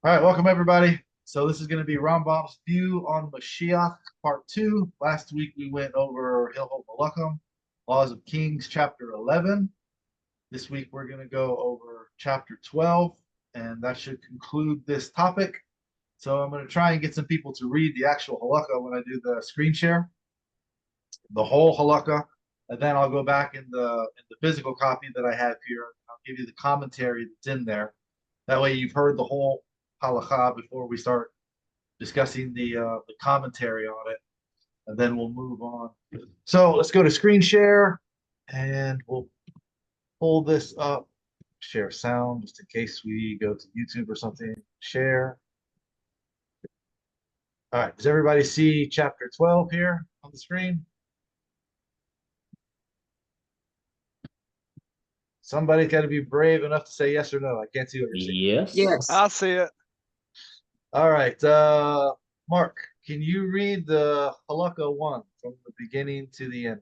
All right, welcome everybody. So this is going to be Rambam's view on Mashiach, part two. Last week we went over Hilchot Melachim, Laws of Kings, chapter 11. This week we're going to go over chapter 12, and that should conclude this topic. So I'm going to try and get some people to read the actual halakha when I do the screen share, the whole halakha, and then I'll go back in the physical copy that I have here. I'll give you the commentary that's in there. That way you've heard the whole halakha before we start discussing the commentary on it, and then we'll move on. So let's go to screen share, and we'll pull this up. Share sound just in case we go to YouTube or something. Share. All right. Does everybody see chapter 12 here on the screen? Somebody's got to be brave enough to say yes or no. I can't see what you're saying. Yes. Yes. I'll see it. All right. Mark, can you read the halakha 1 from the beginning to the end?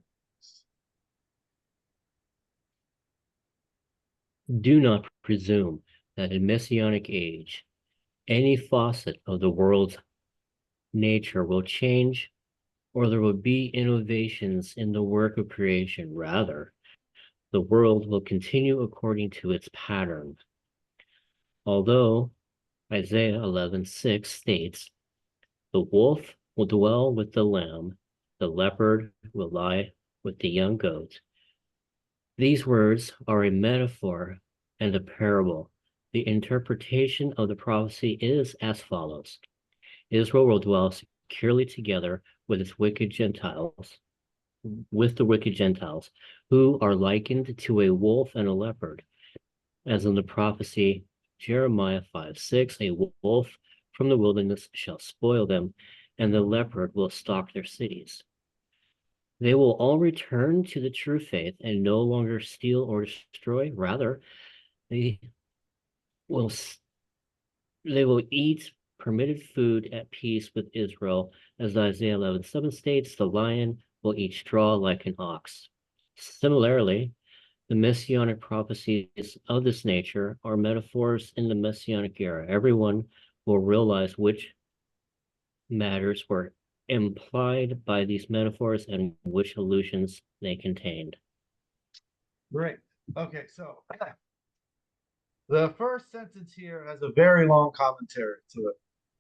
Do not presume that in Messianic age, any facet of the world's nature will change or there will be innovations in the work of creation. Rather, the world will continue according to its pattern. Although Isaiah 11:6 states, the wolf will dwell with the lamb, the leopard will lie with the young goat. These words are a metaphor and a parable. The interpretation of the prophecy is as follows. Israel will dwell securely together with the wicked Gentiles, who are likened to a wolf and a leopard. As in the prophecy, Jeremiah 5:6, a wolf from the wilderness shall spoil them, and the leopard will stalk their cities. They will all return to the true faith and no longer steal or destroy. Rather, they will they will eat permitted food at peace with Israel, as Isaiah 11:7 states, the lion will eat straw like an ox. Similarly, the messianic prophecies of this nature are metaphors in the messianic era. Everyone will realize which matters were implied by these metaphors and which allusions they contained. Great. Okay, so the first sentence here has a very long commentary to it.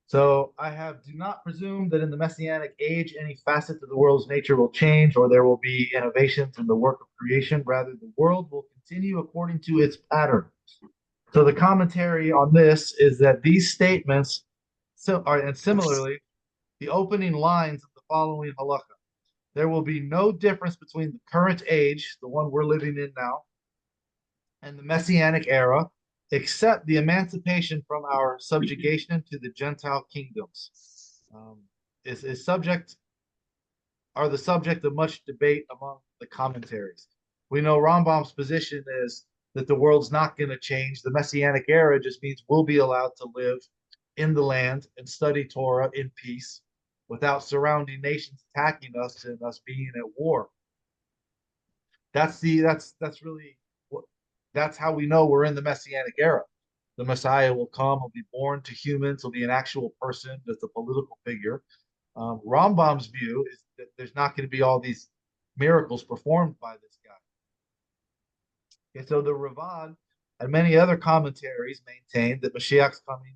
So I have, do not presume that in the messianic age any facet of the world's nature will change or there will be innovations in the work of creation. Rather, the world will continue according to its pattern. So the commentary on this is that these statements, and similarly, the opening lines of the following halakha. There will be no difference between the current age, the one we're living in now, and the Messianic era, except the emancipation from our subjugation to the Gentile kingdoms. Is subject are the subject of much debate among the commentaries. We know Rambam's position is that the world's not going to change. The Messianic era just means we'll be allowed to live in the land and study Torah in peace without surrounding nations attacking us and us being at war. That's really what that's how we know we're in the Messianic era. The Messiah will come, will be born to humans, will be an actual person that's a political figure. Rambam's view is that there's not going to be all these miracles performed by this guy. Okay, so the Ravad and many other commentaries maintain that Mashiach's coming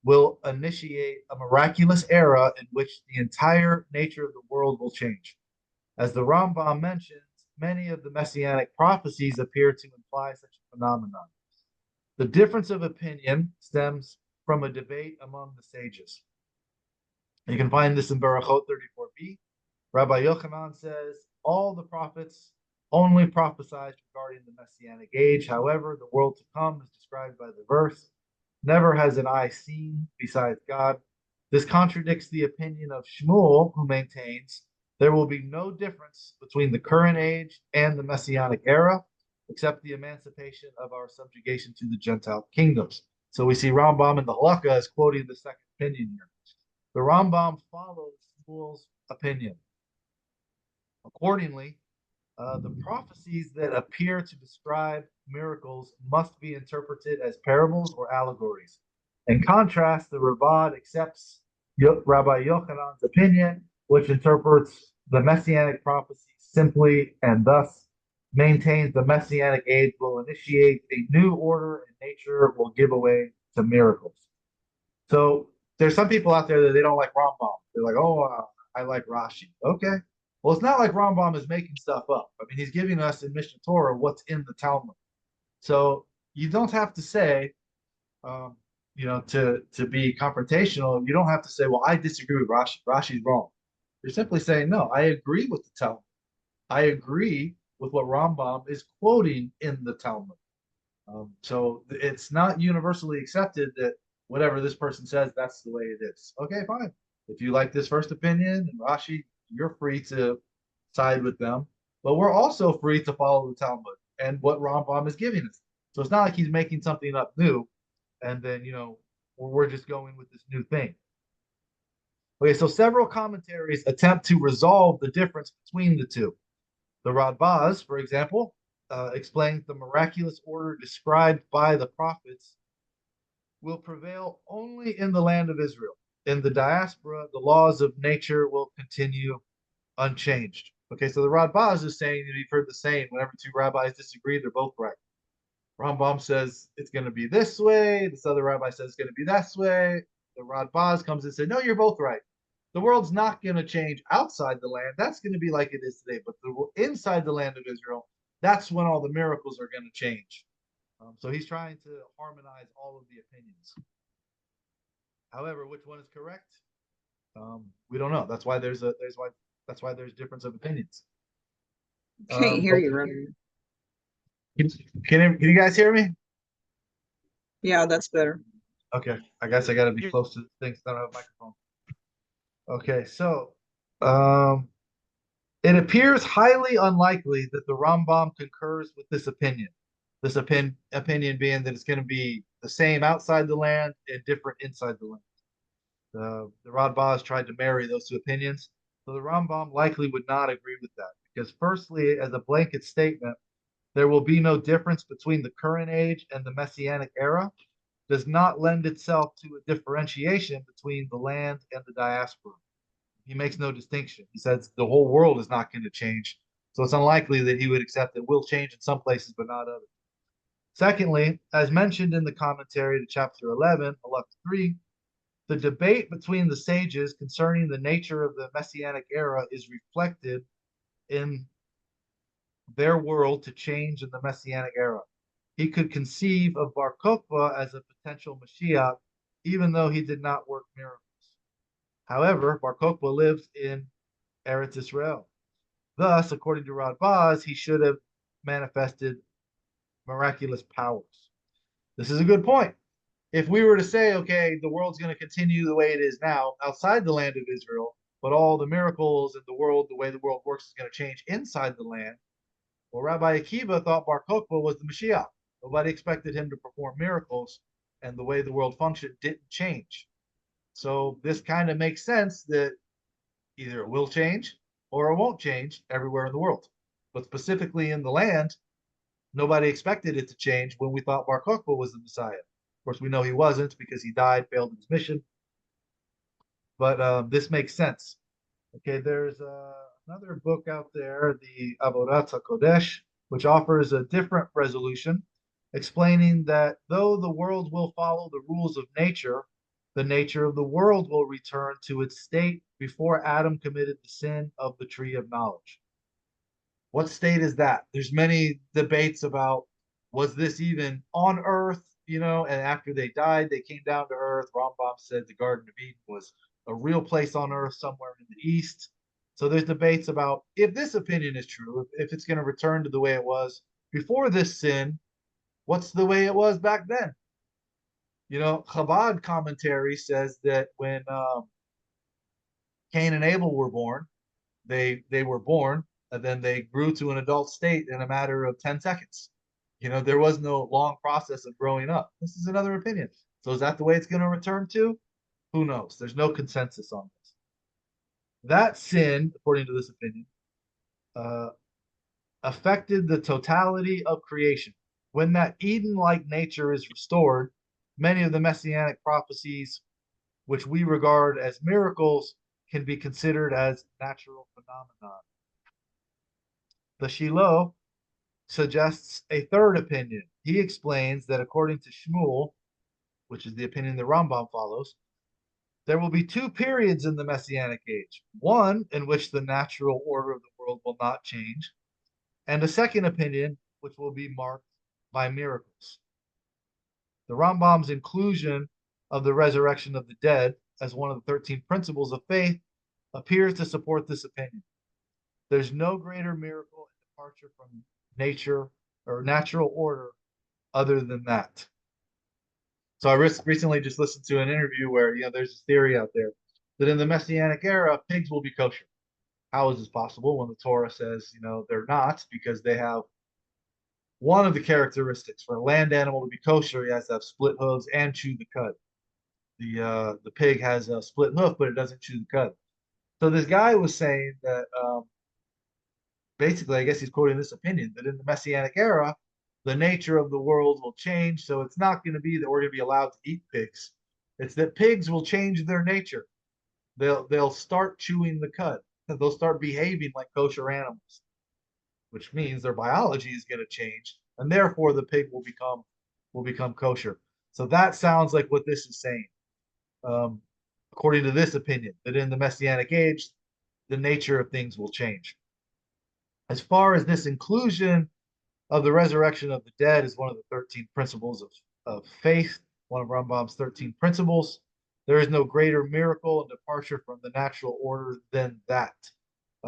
will initiate a miraculous era in which the entire nature of the world will change. As the Rambam mentions, many of the messianic prophecies appear to imply such a phenomenon. The difference of opinion stems from a debate among the sages. You can find this in Barachot 34b. Rabbi Yochanan says, all the prophets only prophesied regarding the messianic age. However, the world to come is described by the verse, never has an eye seen besides God. This contradicts the opinion of Shmuel, who maintains there will be no difference between the current age and the messianic era, except the emancipation of our subjugation to the Gentile kingdoms. So we see Rambam in the Halakha as quoting the second opinion here. The Rambam follows Shmuel's opinion. Accordingly, the prophecies that appear to describe miracles must be interpreted as parables or allegories. In contrast, the Ravad accepts Rabbi Yochanan's opinion, which interprets the messianic prophecy simply and thus maintains the messianic age will initiate a new order and nature will give way to miracles. So there's some people out there that they don't like Rambam. They're like, oh, I like Rashi. Okay. Well, it's not like Rambam is making stuff up. I mean, he's giving us in Mishnah Torah what's in the Talmud. So you don't have to say, um, to be confrontational, you don't have to say, well, I disagree with Rashi. Rashi's wrong. You're simply saying, no, I agree with the Talmud. I agree with what Rambam is quoting in the Talmud. So it's not universally accepted that whatever this person says, that's the way it is. Okay, fine. If you like this first opinion and Rashi, you're free to side with them. But we're also free to follow the Talmud and what Rambam is giving us. So it's not like he's making something up new and then, we're just going with this new thing. Okay, so several commentaries attempt to resolve the difference between the two. The Radbaz, for example, explains the miraculous order described by the prophets will prevail only in the land of Israel. In the diaspora, the laws of nature will continue unchanged. Okay, so the Radbaz is saying, you've heard the saying, whenever two rabbis disagree, they're both right. Rambam says it's going to be this way. This other rabbi says it's going to be this way. The Radbaz comes and says, no, you're both right. The world's not going to change outside the land. That's going to be like it is today. But inside the land of Israel, that's when all the miracles are going to change. So he's trying to harmonize all of the opinions. However, which one is correct? We don't know. That's why there's difference of opinions. Can't hear you, Reverend. Can you guys hear me? Yeah, that's better. Okay, I guess I got to be close to the things that I don't have a microphone. Okay, so it appears highly unlikely that the Rambam concurs with this opinion. This opinion being that it's going to be the same outside the land and different inside the land. The Radbaz tried to marry those two opinions, so the Rambam likely would not agree with that because, firstly, as a blanket statement, there will be no difference between the current age and the Messianic era, does not lend itself to a differentiation between the land and the diaspora. He makes no distinction. He says the whole world is not going to change, so it's unlikely that he would accept it will change in some places but not others. Secondly, as mentioned in the commentary to chapter 11, 11:3, the debate between the sages concerning the nature of the Messianic era is reflected in their world to change in the Messianic era. He could conceive of Bar Kokhba as a potential Mashiach, even though he did not work miracles. However, Bar Kokhba lives in Eretz Israel. Thus, according to Radbaz, he should have manifested miraculous powers. This is a good point. If we were to say, okay, the world's going to continue the way it is now outside the land of Israel, but all the miracles in the world, the way the world works, is going to change inside the land. Well, Rabbi Akiva thought Bar Kokhba was the Mashiach. Nobody expected him to perform miracles, and the way the world functioned didn't change. So this kind of makes sense that either it will change or it won't change everywhere in the world. But specifically in the land, nobody expected it to change when we thought Bar Kokhba was the Messiah. Of course, we know he wasn't because he died, failed in his mission. But this makes sense. Okay, there's another book out there, the Avodat HaKodesh, which offers a different resolution, explaining that though the world will follow the rules of nature, the nature of the world will return to its state before Adam committed the sin of the tree of knowledge. What state is that? There's many debates about was this even on earth, and after they died, they came down to earth. Rambam said the Garden of Eden was a real place on earth somewhere in the east. So there's debates about if this opinion is true, if it's going to return to the way it was before this sin, what's the way it was back then? Chabad commentary says that when Cain and Abel were born, they were born and then they grew to an adult state in a matter of 10 seconds. There was no long process of growing up. This is another opinion. So is that the way it's going to return to? Who knows? There's no consensus on this. That sin, according to this opinion, affected the totality of creation. When that Eden-like nature is restored, many of the messianic prophecies, which we regard as miracles, can be considered as natural phenomena. The Shiloh suggests a third opinion. He explains that according to Shmuel, which is the opinion the Rambam follows, there will be two periods in the Messianic age. One in which the natural order of the world will not change, and a second opinion which will be marked by miracles. The Rambam's inclusion of the resurrection of the dead as one of the 13 principles of faith appears to support this opinion. There's no greater miracle and departure from nature or natural order other than that. So I recently just listened to an interview where, there's this theory out there that in the Messianic era, pigs will be kosher. How is this possible when the Torah says, they're not, because they have one of the characteristics for a land animal to be kosher, he has to have split hooves and chew the cud. The pig has a split hoof, but it doesn't chew the cud. So this guy was saying that basically, I guess he's quoting this opinion, that in the Messianic era, the nature of the world will change. So it's not going to be that we're going to be allowed to eat pigs. It's that pigs will change their nature. They'll start chewing the cud. They'll start behaving like kosher animals, which means their biology is going to change, and therefore the pig will become kosher. So that sounds like what this is saying, according to this opinion, that in the Messianic age, the nature of things will change. As far as this inclusion of the resurrection of the dead is one of the 13 principles of faith, one of Rambam's 13 principles, there is no greater miracle and departure from the natural order than that.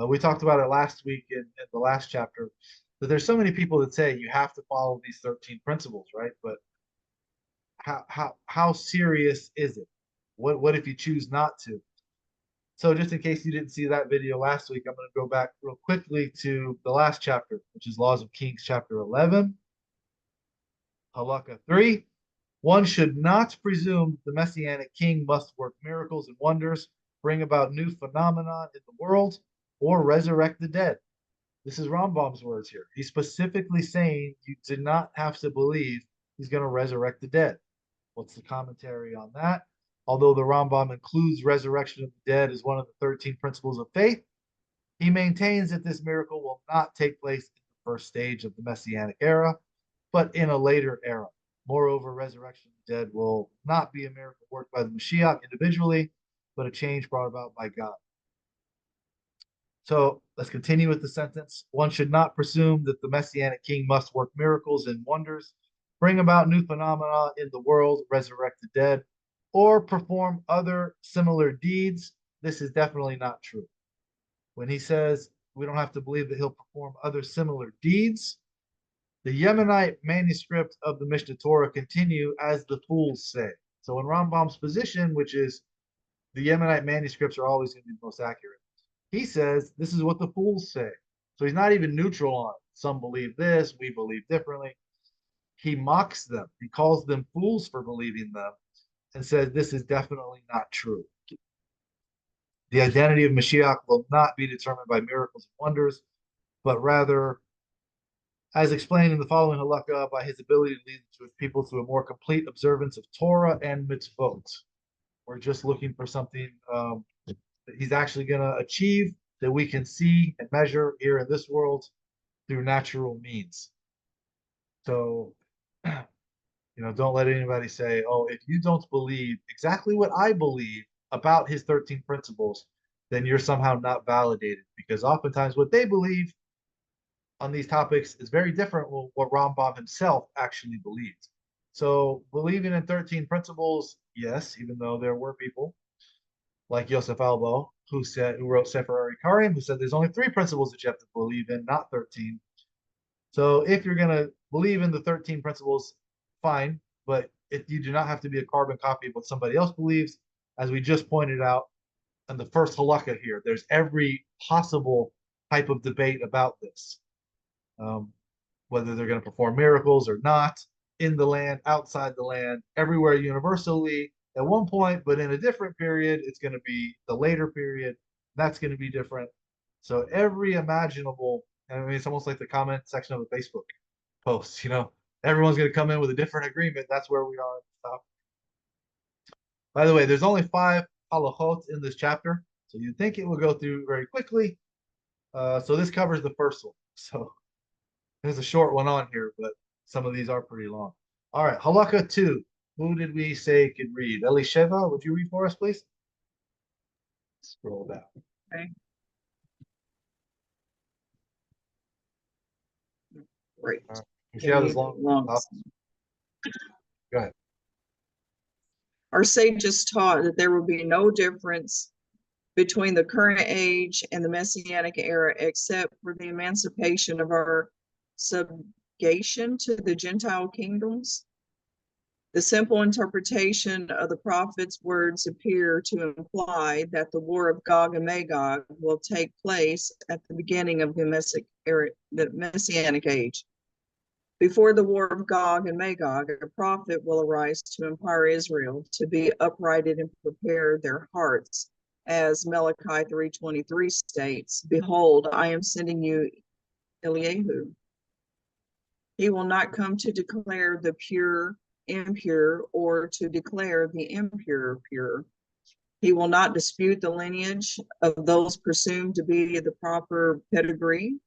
We talked about it last week in the last chapter, that there's so many people that say you have to follow these 13 principles, right? But how serious is it? What if you choose not to? So just in case you didn't see that video last week, I'm going to go back real quickly to the last chapter, which is Laws of Kings, chapter 11, Halakha 3. One should not presume the Messianic king must work miracles and wonders, bring about new phenomena in the world, or resurrect the dead. This is Rambam's words here. He's specifically saying you did not have to believe he's going to resurrect the dead. What's the commentary on that? Although the Rambam includes resurrection of the dead as one of the 13 principles of faith, he maintains that this miracle will not take place in the first stage of the Messianic era, but in a later era. Moreover, resurrection of the dead will not be a miracle worked by the Mashiach individually, but a change brought about by God. So let's continue with the sentence. One should not presume that the Messianic king must work miracles and wonders, bring about new phenomena in the world, resurrect the dead, or perform other similar deeds. This is definitely not true. When he says we don't have to believe that he'll perform other similar deeds, the Yemenite manuscript of the Mishnah Torah continue as the fools say. So in Rambam's position, which is the Yemenite manuscripts are always going to be the most accurate, he says this is what the fools say. So he's not even neutral on it. Some believe this, we believe differently. He mocks them. He calls them fools for believing them and says this is definitely not true. The identity of Mashiach will not be determined by miracles and wonders, but rather, as explained in the following halakha, by his ability to lead the Jewish people to a more complete observance of Torah and mitzvot. We're just looking for something that he's actually going to achieve that we can see and measure here in this world through natural means. So, don't let anybody say, oh, if you don't believe exactly what I believe about his 13 principles, then you're somehow not validated, because oftentimes what they believe on these topics is very different from what Rambam himself actually believed. So believing in 13 principles, yes, even though there were people like Yosef Albo who wrote Sefer Karim, who said there's only 3 principles that you have to believe in, not 13. So if you're going to believe in the 13 principles, fine, but if you do not have to be a carbon copy of what somebody else believes. As we just pointed out in the first halakha here, there's every possible type of debate about this. Whether they're going to perform miracles or not, in the land, outside the land, everywhere universally at one point, but in a different period, it's going to be the later period. That's going to be different. So every imaginable, it's almost like the comment section of a Facebook post, everyone's going to come in with a different agreement. That's where we are. By the way, there's only 5 halachot in this chapter, so you'd think it will go through very quickly. So this covers the first one. So there's a short one on here, but some of these are pretty long. All right, halakha 2. Who did we say could read? Elisheva, would you read for us, please? Scroll down. Okay. Great. You see how this Long. long? Go ahead. Our sages taught that there will be no difference between the current age and the Messianic era, except for the emancipation of our subjugation to the Gentile kingdoms. The simple interpretation of the prophet's words appear to imply that the war of Gog and Magog will take place at the beginning of the Messianic age. Before the war of Gog and Magog, a prophet will arise to empower Israel to be uprighted and prepare their hearts. As Malachi 3:23 states, "Behold, I am sending you Eliyahu. He will not come to declare the pure impure or to declare the impure pure. He will not dispute the lineage of those presumed to be the proper pedigree,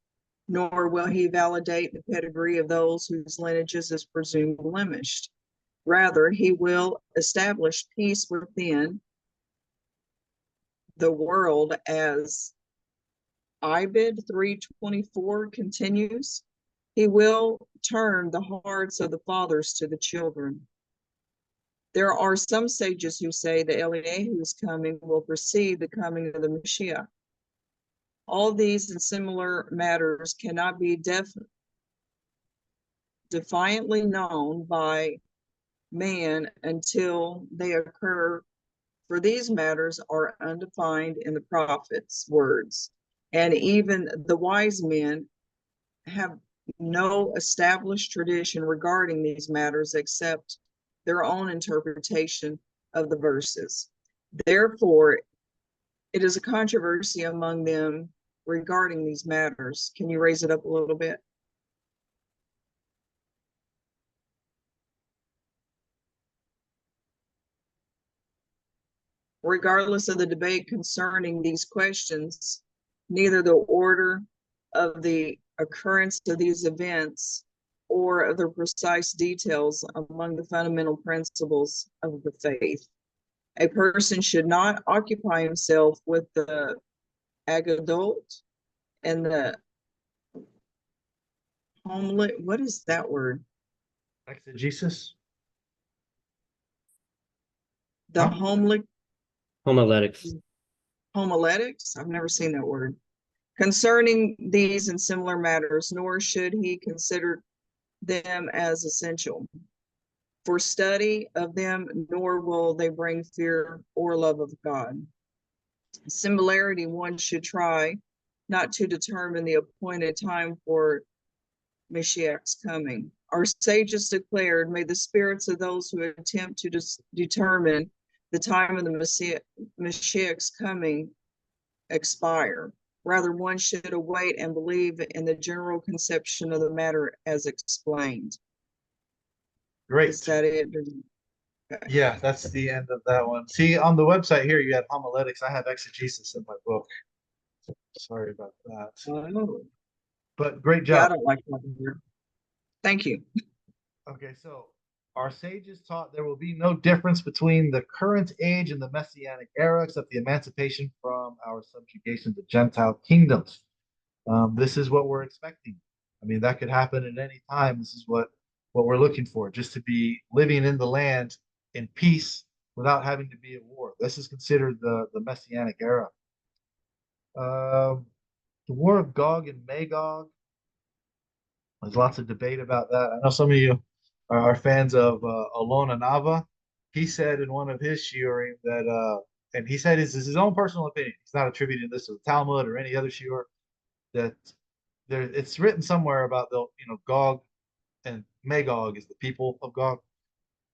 nor will he validate the pedigree of those whose lineages is presumed blemished. Rather, he will establish peace within the world, as Ibid 3:24 continues. He will turn the hearts of the fathers to the children." There are some sages who say that Eliyahu's coming will precede the coming of the Mashiach. All these and similar matters cannot be defiantly known by man until they occur, for these matters are undefined in the prophet's words, and even the wise men have no established tradition regarding these matters except their own interpretation of the verses. Therefore, it is a controversy among them regarding these matters. Can you raise it up a little bit? Regardless of the debate concerning these questions, neither the order of the occurrence of these events or of the precise details among the fundamental principles of the faith. A person should not occupy himself with the agadot and the homilet. What is that word? Exegesis. The Huh? Homiletics. homiletics. I've never seen that word. Concerning these and similar matters, nor should he consider them as essential for study of them, nor will they bring fear or love of God. Similarity, one should try not to determine the appointed time for Mashiach's coming. Our sages declared, "May the spirits of those who attempt to determine the time of the Mashiach's coming expire. Rather, one should await and believe in the general conception of the matter as explained." Great. Is that it? Okay. Yeah, that's the end of that one. See, on the website here, you had homiletics. I have exegesis in my book. Sorry about that. Oh, But great yeah, I job. don't like that word. Thank you. Okay, so our sages taught there will be no difference between the current age and the Messianic era, except the emancipation from our subjugation to Gentile kingdoms. This is what we're expecting. I mean, that could happen at any time. This is what we're looking for, just to be living in the land in peace without having to be at war. This is considered the Messianic era. The War of Gog and Magog. There's lots of debate about that. I know some of you are fans of Alona Nava. He said in one of his shiurim that, and he said this is his own personal opinion. He's not attributing this to the Talmud or any other shiur. That it's written somewhere about Gog and Magog is the people of Gog.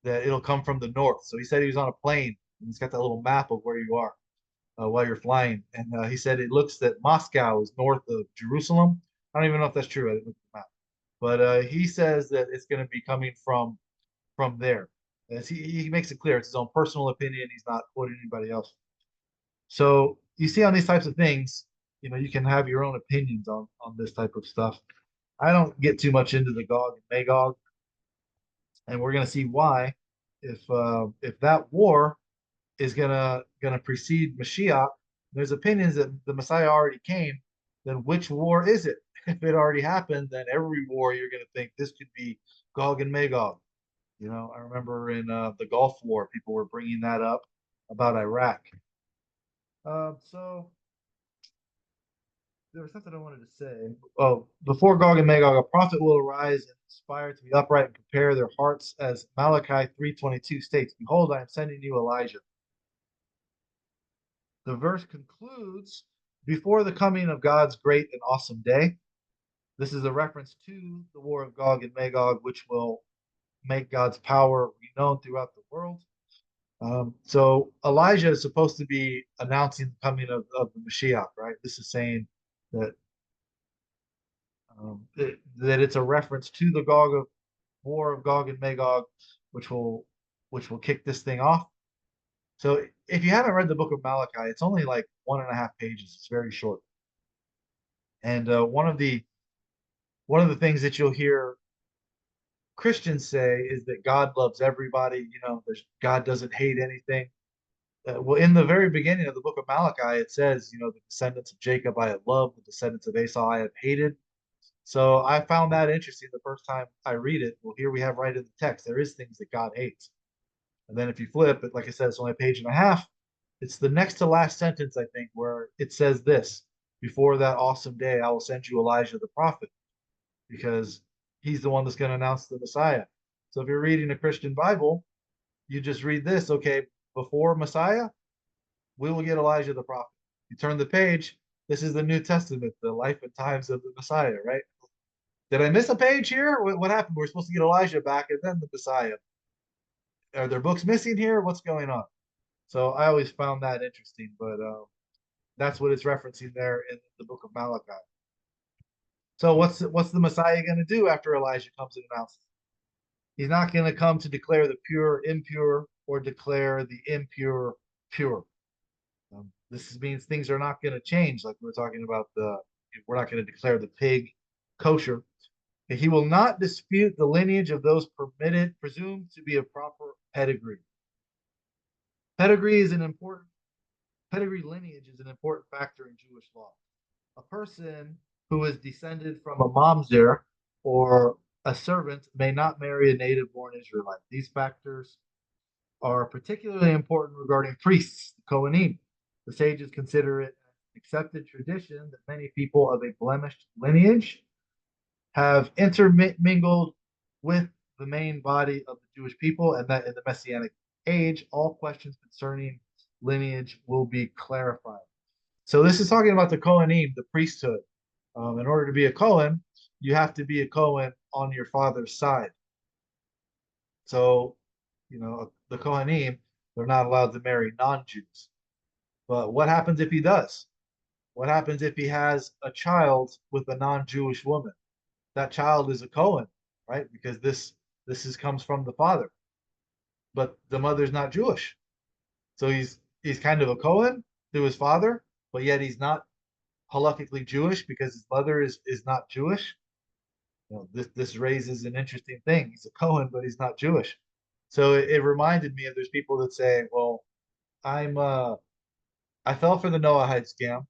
That it'll come from the north. So he said he was on a plane and he's got that little map of where you are while you're flying, and he said it looks that Moscow is north of Jerusalem. I don't even know if that's true. I didn't look at the map. But he says that it's going to be coming from there. As he makes it clear, it's his own personal opinion. He's not quoting anybody else. So you see on these types of things, you can have your own opinions on this type of stuff. I don't get too much into the Gog and Magog, and we're gonna see why. If that war is gonna precede Mashiach, there's opinions that the Messiah already came. Then which war is it? If it already happened, then every war you're gonna think this could be Gog and Magog. I remember in the Gulf War, people were bringing that up about Iraq. So there was something I wanted to say. Oh, before Gog and Magog, a prophet will arise and aspire to be upright and prepare their hearts, as Malachi 3:22 states, "Behold, I am sending you Elijah." The verse concludes, "Before the coming of God's great and awesome day." This is a reference to the war of Gog and Magog, which will make God's power renowned throughout the world. So Elijah is supposed to be announcing the coming of the Mashiach, right? This is saying that that it's a reference to the war of Gog and Magog, which will kick this thing off. So if you haven't read the book of Malachi, it's only like 1.5 pages. It's very short. And one of the things that you'll hear Christians say is that God loves everybody. God doesn't hate anything. Well, in the very beginning of the book of Malachi, it says, the descendants of Jacob I have loved, the descendants of Esau I have hated. So I found that interesting the first time I read it. Well, here we have right in the text, there is things that God hates. And then if you flip it, like I said, it's only a page and a half. It's the next to last sentence, I think, where it says this: "Before that awesome day, I will send you Elijah the prophet," because he's the one that's going to announce the Messiah. So if you're reading a Christian Bible, you just read this, okay, before Messiah, we will get Elijah the prophet. You turn the page, this is the New Testament, the life and times of the Messiah, right? Did I miss a page here? What happened? We're supposed to get Elijah back and then the Messiah. Are there books missing here? What's going on? So I always found that interesting, but that's what it's referencing there in the book of Malachi. So what's the Messiah going to do after Elijah comes and announces? He's not going to come to declare the pure impure or declare the impure pure. This means things are not going to change, like we were talking about we're not going to declare the pig kosher. He will not dispute the lineage of those presumed to be a proper pedigree. Pedigree lineage is an important factor in Jewish law. A person who is descended from a mamzer or a servant may not marry a native-born Israelite. These factors are particularly important regarding priests, the Kohanim. The sages consider it an accepted tradition that many people of a blemished lineage have intermingled with the main body of the Jewish people, and that in the Messianic age, all questions concerning lineage will be clarified. So this is talking about the Kohanim, the priesthood. In order to be a Kohen, you have to be a Kohen on your father's side. So, the Kohanim, they're not allowed to marry non-Jews. But what happens if he does? What happens if he has a child with a non-Jewish woman? That child is a Kohen, right? Because this comes from the father. But the mother's not Jewish. So he's kind of a Kohen through his father, but yet he's not halakhically Jewish because his mother is not Jewish. This raises an interesting thing. He's a Kohen, but he's not Jewish. So it reminded me of there's people that say, well, I fell for the Noahide scam.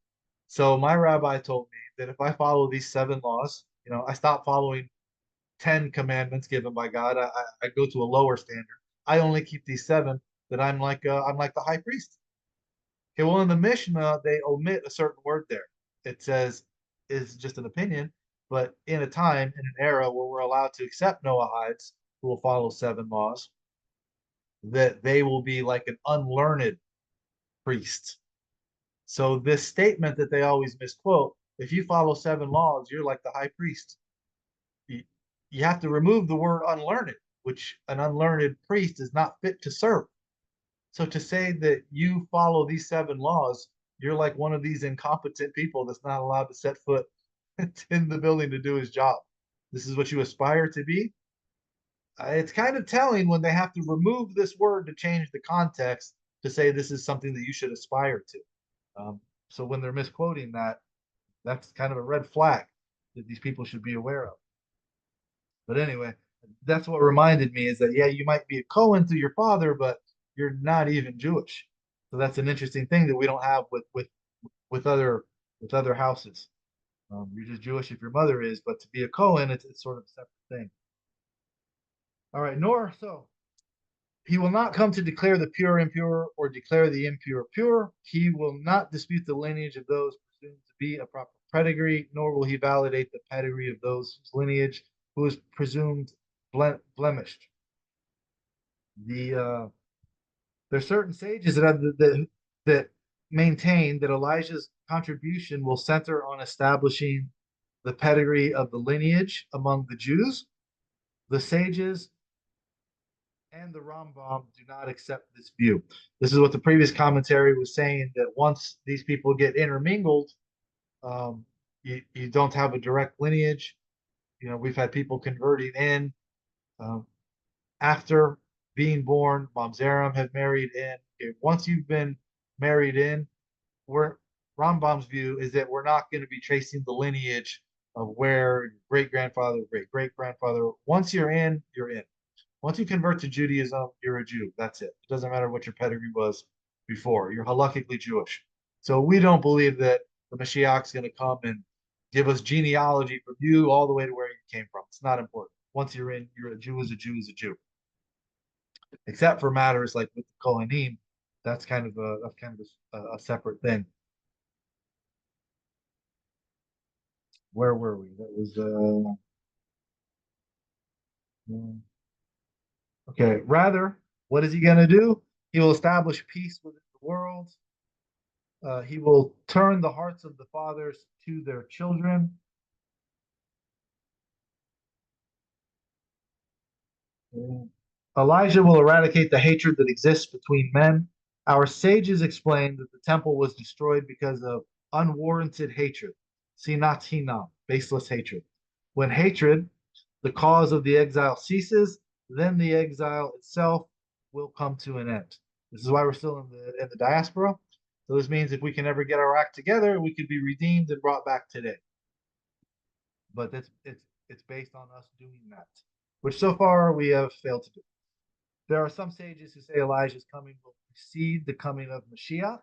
So my rabbi told me that if I follow these 7 laws, I stop following 10 commandments given by God. I go to a lower standard. I only keep these 7. That I'm like the high priest. Okay, well in the Mishnah they omit a certain word there. It says is just an opinion, but in a time in an era where we're allowed to accept Noahides who will follow 7 laws, that they will be like an unlearned priest. So this statement that they always misquote, if you follow 7 laws, you're like the high priest. You have to remove the word unlearned, which an unlearned priest is not fit to serve. So to say that you follow these 7 laws, you're like one of these incompetent people that's not allowed to set foot in the building to do his job. This is what you aspire to be. It's kind of telling when they have to remove this word to change the context to say this is something that you should aspire to. So when they're misquoting that, that's kind of a red flag that these people should be aware of. But anyway, that's what reminded me is that yeah, you might be a Cohen through your father, but you're not even Jewish. So that's an interesting thing that we don't have with other with other houses. You're just Jewish if your mother is, but to be a Cohen, it's sort of a separate thing. All right, nor so he will not come to declare the pure impure or declare the impure pure. He will not dispute the lineage of those presumed to be a proper pedigree, nor will he validate the pedigree of those whose lineage who is presumed blemished. There's certain sages that maintain that Elijah's contribution will center on establishing the pedigree of the lineage among the Jews. The sages and the Rambam do not accept this view. This is what the previous commentary was saying, that once these people get intermingled, you don't have a direct lineage. We've had people converting in um, after being born. Mamzerim have married in. Okay, once you've been married in, Rambam's view is that we're not going to be tracing the lineage of where great grandfather, great great grandfather. Once you're in, you're in. Once you convert to Judaism, you're a Jew. That's it. It doesn't matter what your pedigree was before. You're halakhically Jewish. So we don't believe that the Mashiach is going to come and give us genealogy from you all the way to where you came from. It's not important. Once you're in, you're a Jew is a Jew is a Jew. Except for matters like with the Kohanim, that's kind of a separate thing. Where were we? That was okay. Rather, what is he going to do? He will establish peace within the world. He will turn the hearts of the fathers to their children. Elijah will eradicate the hatred that exists between men. Our sages explained that the temple was destroyed because of unwarranted hatred. Sinat hinam, baseless hatred. When hatred, the cause of the exile, ceases, then the exile itself will come to an end. This is why we're still in the diaspora. So this means if we can ever get our act together, we could be redeemed and brought back today. But it's based on us doing that, which so far we have failed to do. There are some sages who say Elijah's coming will precede the coming of Mashiach.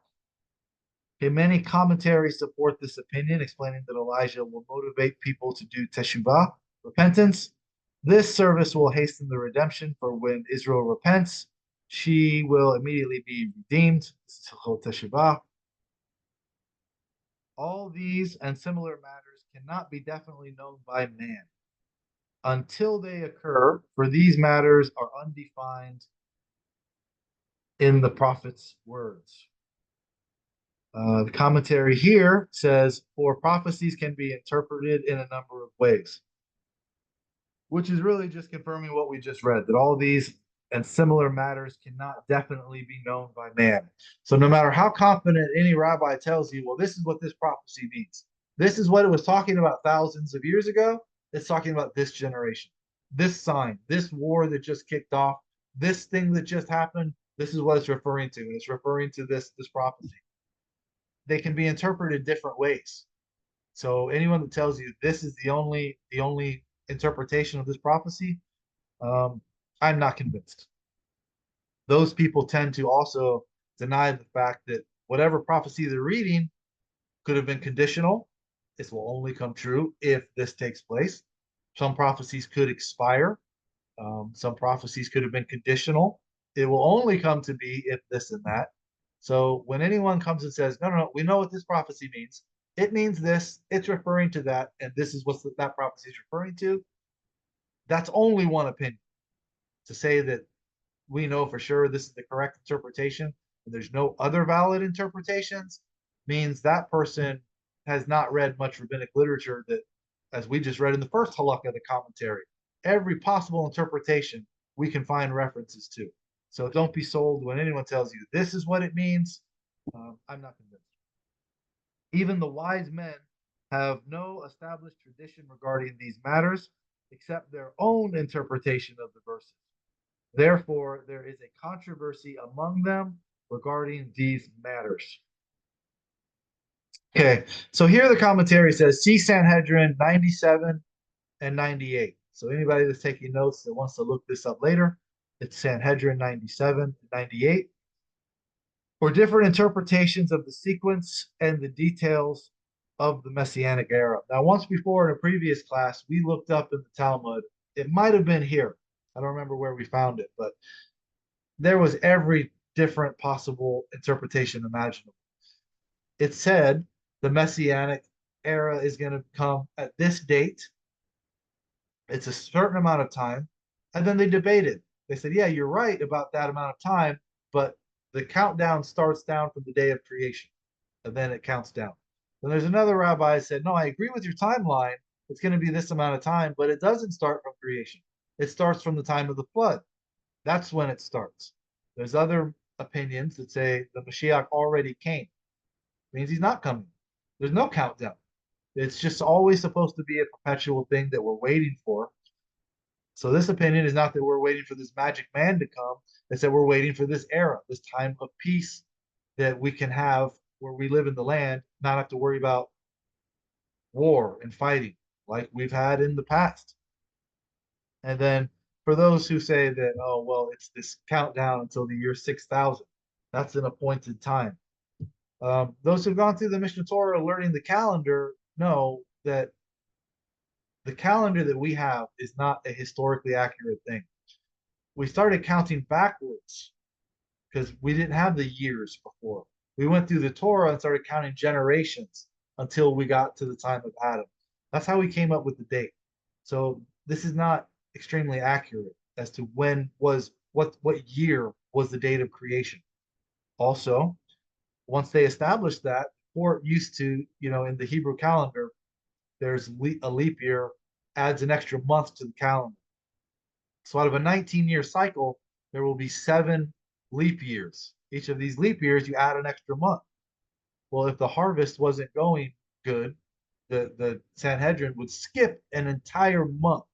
Okay, many commentaries support this opinion, explaining that Elijah will motivate people to do teshuvah, repentance. This service will hasten the redemption, for when Israel repents, she will immediately be redeemed. This is Hilchot Teshuvah. All these and similar matters cannot be definitely known by man until they occur, for these matters are undefined in the prophet's words. The commentary here says, for prophecies can be interpreted in a number of ways, which is really just confirming what we just read, that all these and similar matters cannot definitely be known by man. So no matter how confident any rabbi tells you, well, this is what this prophecy means. This is what it was talking about thousands of years ago. It's talking about this generation, this sign, this war that just kicked off, this thing that just happened. This is what it's referring to. And it's referring to this prophecy. They can be interpreted different ways. So anyone that tells you this is the only interpretation of this prophecy, I'm not convinced. Those people tend to also deny the fact that whatever prophecy they're reading could have been conditional. This will only come true if this takes place. Some prophecies could expire. Some prophecies could have been conditional. It will only come to be if this and that. So when anyone comes and says, no, we know what this prophecy means. It means this, it's referring to that, and this is what that prophecy is referring to. That's only one opinion. To say that we know for sure this is the correct interpretation, and there's no other valid interpretations, means that person has not read much rabbinic literature that, as we just read in the first halakha of the commentary, every possible interpretation we can find references to. So don't be sold when anyone tells you this is what it means. I'm not convinced. Even the wise men have no established tradition regarding these matters. accept their own interpretation of the verses. Therefore, there is a controversy among them regarding these matters. Okay, so here the commentary says, see Sanhedrin 97 and 98. So anybody that's taking notes that wants to look this up later, it's Sanhedrin 97 and 98. For different interpretations of the sequence and the details of the Messianic era. Now, once before in a previous class, we looked up in the Talmud. It might have been here. I don't remember where we found it, but there was every different possible interpretation imaginable. It said the Messianic era is going to come at this date. It's a certain amount of time. And then they debated. They said, yeah, you're right about that amount of time, but the countdown starts down from the day of creation, and then it counts down. Then there's another rabbi who said, no, I agree with your timeline. It's going to be this amount of time, but it doesn't start from creation. It starts from the time of the flood. That's when it starts. There's other opinions that say the Mashiach already came. It means he's not coming. There's no countdown. It's just always supposed to be a perpetual thing that we're waiting for. So this opinion is not that we're waiting for this magic man to come. It's that we're waiting for this era, this time of peace that we can have where we live in the land, not have to worry about war and fighting like we've had in the past. And then for those who say that, oh, well, it's this countdown until the year 6000, that's an appointed time. Those who've gone through the Mishnah Torah learning the calendar know that the calendar that we have is not a historically accurate thing. We started counting backwards because we didn't have the years before. We went through the Torah and started counting generations until we got to the time of Adam. That's how we came up with the date. So this is not extremely accurate as to when was what year was the date of creation. Also, once they established that, or used to, in the Hebrew calendar, there's a leap year adds an extra month to the calendar. So out of a 19-year cycle, there will be 7 leap years. Each of these leap years, you add an extra month. Well, if the harvest wasn't going good, the Sanhedrin would skip an entire month.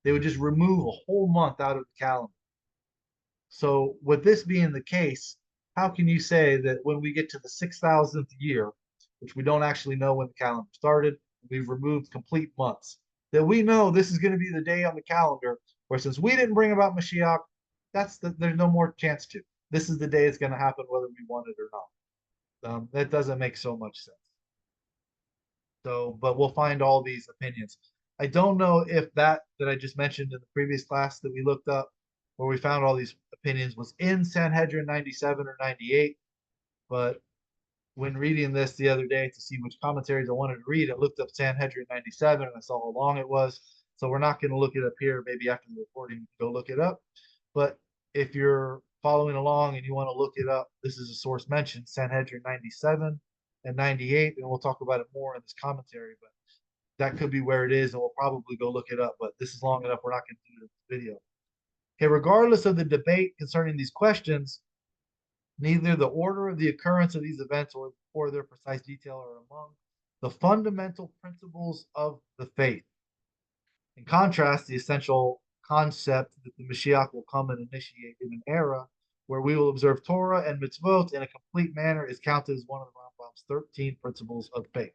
They would just remove a whole month out of the calendar. So with this being the case, how can you say that when we get to the 6,000th year, which we don't actually know when the calendar started, we've removed complete months, that we know this is going to be the day on the calendar, where since we didn't bring about Mashiach, there's no more chance to. This is the day it's going to happen whether we want it or not. That doesn't make so much sense. So, but we'll find all these opinions. I don't know if that I just mentioned in the previous class that we looked up, where we found all these opinions, was in Sanhedrin 97 or 98, but when reading this the other day to see which commentaries I wanted to read, I looked up Sanhedrin 97 and I saw how long it was. So we're not going to look it up here. Maybe after the recording, go look it up. But if you're following along and you want to look it up, this is a source mentioned, Sanhedrin 97 and 98, and we'll talk about it more in this commentary, but that could be where it is, and we'll probably go look it up, but this is long enough. We're not going to do it in this video. Okay, regardless of the debate concerning these questions, neither the order of the occurrence of these events or their precise detail are among the fundamental principles of the faith. In contrast, the essential concept that the Mashiach will come and initiate in an era where we will observe Torah and mitzvot in a complete manner is counted as one of the Rambam's 13 principles of faith.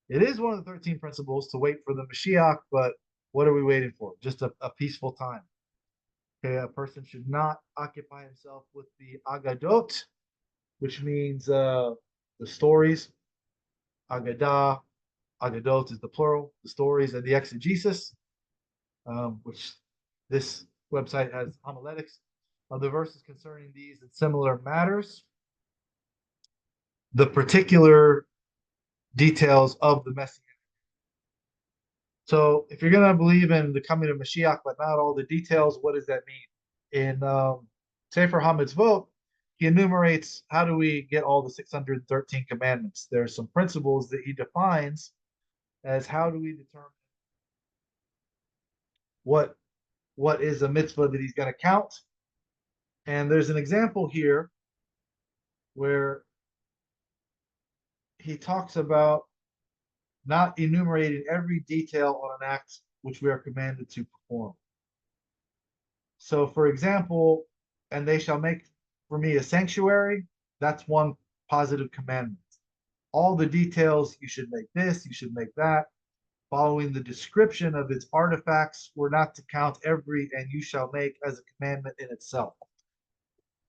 It is one of the 13 principles to wait for the Mashiach, but what are we waiting for? Just a peaceful time. Okay, a person should not occupy himself with the agadot, which means the stories. Agadah, agadot is the plural, the stories, and the exegesis, which this website has homiletics of the verses concerning these and similar matters. The particular details of the Messiah. So if you're going to believe in the coming of Mashiach, but not all the details, what does that mean? In Sefer HaMitzvot, he enumerates how do we get all the 613 commandments. There are some principles that he defines as how do we determine what is a mitzvah that he's going to count. And there's an example here where he talks about not enumerating every detail on an act which we are commanded to perform. So, for example, and they shall make for me a sanctuary, that's one positive commandment. All the details, you should make this, you should make that, following the description of its artifacts, we're not to count every and you shall make as a commandment in itself.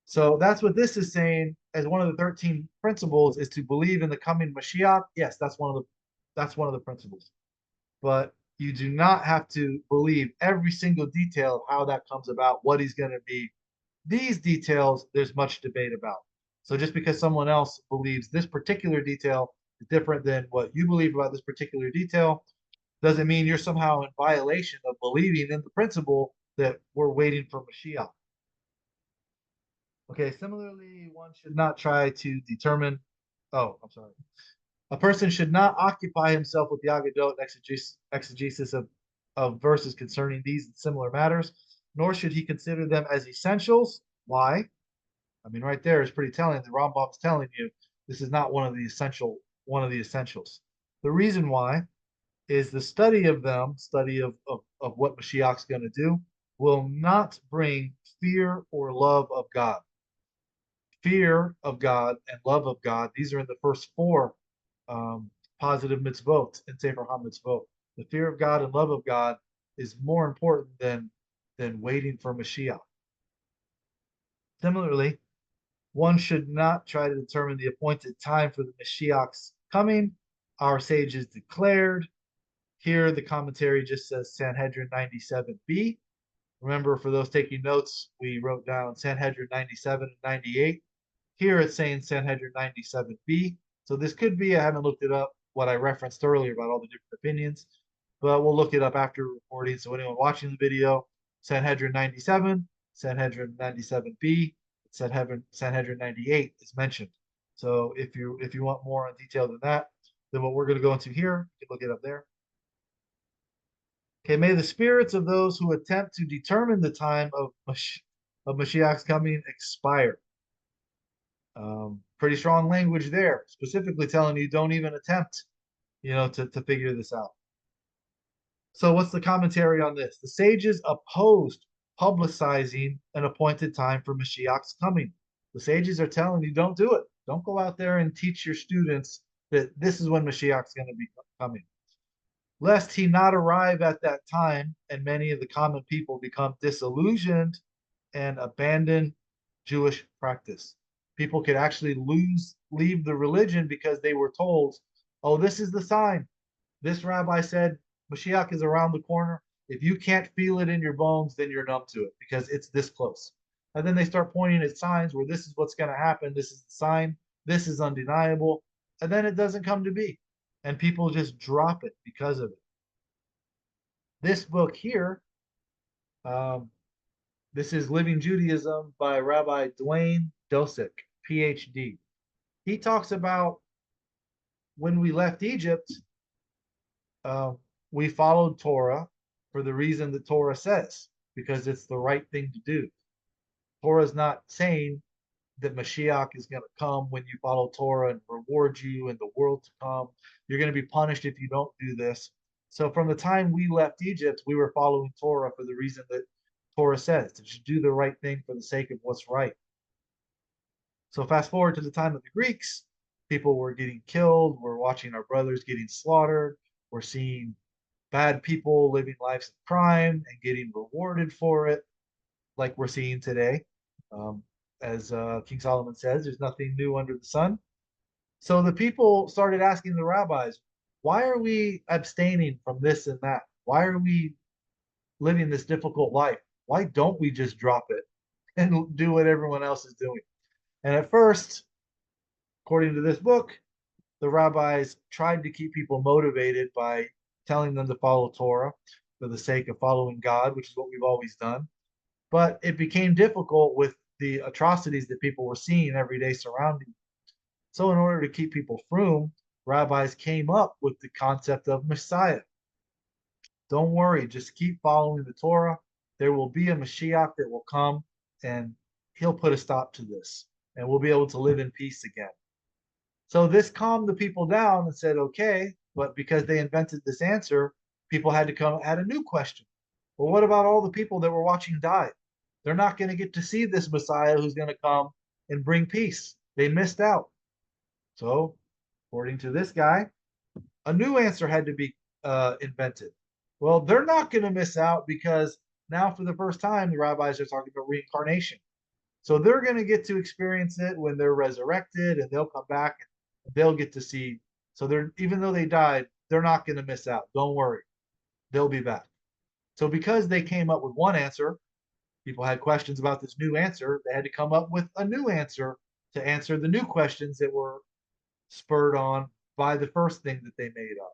So that's what this is saying as one of the 13 principles is to believe in the coming Mashiach. Yes, that's one of the principles. But you do not have to believe every single detail of how that comes about, what he's going to be. These details, there's much debate about. So just because someone else believes this particular detail is different than what you believe about this particular detail, doesn't mean you're somehow in violation of believing in the principle that we're waiting for Mashiach. Okay, similarly, one should not try to determine, a person should not occupy himself with the Agadot exegesis of verses concerning these and similar matters, nor should he consider them as essentials. Why? I mean, right there is pretty telling. The Rambam's telling you this is not one of the essentials. The reason why is the study of them, study of what Mashiach's going to do, will not bring fear or love of God. Fear of God and love of God, these are in the first four positive mitzvot in Sefer HaMitzvot. The fear of God and love of God is more important than waiting for Mashiach. Similarly, one should not try to determine the appointed time for the Mashiach's coming. Our sages declared. Here, the commentary just says Sanhedrin 97b. Remember, for those taking notes, we wrote down Sanhedrin 97 and 98. Here it's saying Sanhedrin 97b. So this could be, I haven't looked it up, what I referenced earlier about all the different opinions, but we'll look it up after recording. So anyone watching the video, Sanhedrin 97, Sanhedrin 97b, Sanhedrin 98 is mentioned. So if you want more on detail than that, then what we're going to go into here, you can look it up there. Okay, may the spirits of those who attempt to determine the time of Mashiach's coming expire. Pretty strong language there, specifically telling you don't even attempt, to figure this out. So what's the commentary on this? The sages opposed publicizing an appointed time for Mashiach's coming. The sages are telling you don't do it. Don't go out there and teach your students that this is when Mashiach's going to be coming. Lest he not arrive at that time and many of the common people become disillusioned and abandon Jewish practice. People could actually leave the religion because they were told, oh, this is the sign. This rabbi said Mashiach is around the corner. If you can't feel it in your bones, then you're numb to it because it's this close. And then they start pointing at signs where this is what's going to happen. This is the sign. This is undeniable. And then it doesn't come to be. And people just drop it because of it. This book here, this is Living Judaism by Rabbi Dwayne Dosick, PhD. He talks about when we left Egypt, we followed Torah for the reason that Torah says, because it's the right thing to do. Torah is not saying that Mashiach is going to come when you follow Torah and reward you in the world to come. You're going to be punished if you don't do this. So from the time we left Egypt, we were following Torah for the reason that Torah says, that you do the right thing for the sake of what's right. So fast forward to the time of the Greeks, people were getting killed. We're watching our brothers getting slaughtered. We're seeing bad people living lives of crime and getting rewarded for it, like we're seeing today. As King Solomon says, there's nothing new under the sun. So the people started asking the rabbis, why are we abstaining from this and that? Why are we living this difficult life? Why don't we just drop it and do what everyone else is doing? And at first, according to this book, the rabbis tried to keep people motivated by telling them to follow Torah for the sake of following God, which is what we've always done. But it became difficult with the atrocities that people were seeing every day surrounding them. So in order to keep people frum, rabbis came up with the concept of Messiah. Don't worry, just keep following the Torah. There will be a Mashiach that will come and he'll put a stop to this and we'll be able to live in peace again. So this calmed the people down and said, okay, but because they invented this answer, people had a new question. Well, what about all the people that were watching die? They're not going to get to see this Messiah who's going to come and bring peace. They missed out. So, according to this guy, a new answer had to be invented. Well, they're not going to miss out because now, for the first time, the rabbis are talking about reincarnation. So they're going to get to experience it when they're resurrected, and they'll come back and they'll get to see. So they're, even though they died, they're not going to miss out. Don't worry, they'll be back. So because they came up with one answer, people had questions about this new answer. They had to come up with a new answer to answer the new questions that were spurred on by the first thing that they made up.